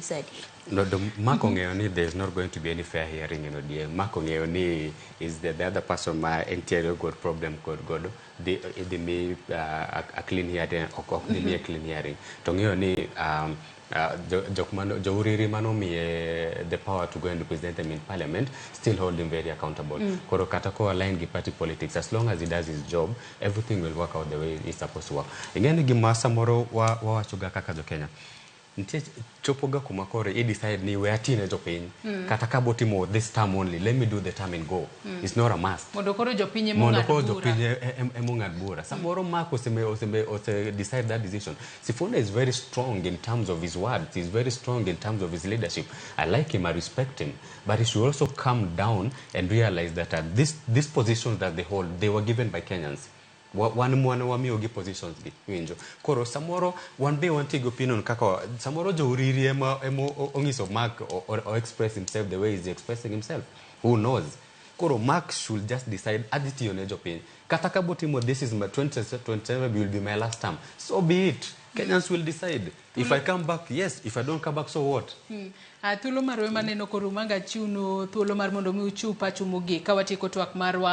said. No, the Mark Ongeoni, there's not going to be any fair hearing in ODM. Mark Ongeoni is the other person, my interior got problem, God. They may a clean hearing, or they may a clean hearing. Tongeoni, Jouriri Manomi, the power to go and represent them in parliament, still hold him very accountable. Koro Katako aligned with party politics. As long as he does his job, everything will work out the way it's supposed to work. Again, Gimasa Moro wa Chugaka Kenya. Chopoga kumakore he decide ni we atine jopiny kata ka botimo this term only, let me do the term and go. It's not a must. Mondokoro jopinye mungad bura samoro Marco ose decide that decision. Sifuna is very strong in terms of his words. He's very strong in terms of his leadership. I like him, I respect him, but he should also come down and realize that these positions that they hold, they were given by Kenyans. One wami positions winjo koro samoro one be one take opinion kaka samoro Jouriri emo ongiso Mark or express himself the way he's expressing himself. Who knows? Koro Mark should just decide aditi on opinion kataka botimo, this is my 2027 will be my last term, so be it. Kenyans will decide. If I come back, yes. If I don't come back, so what? Thuolo marwe maneno korumanga chuno thuolo mar mondo mi uchupa chumogi kawati ko twak marwa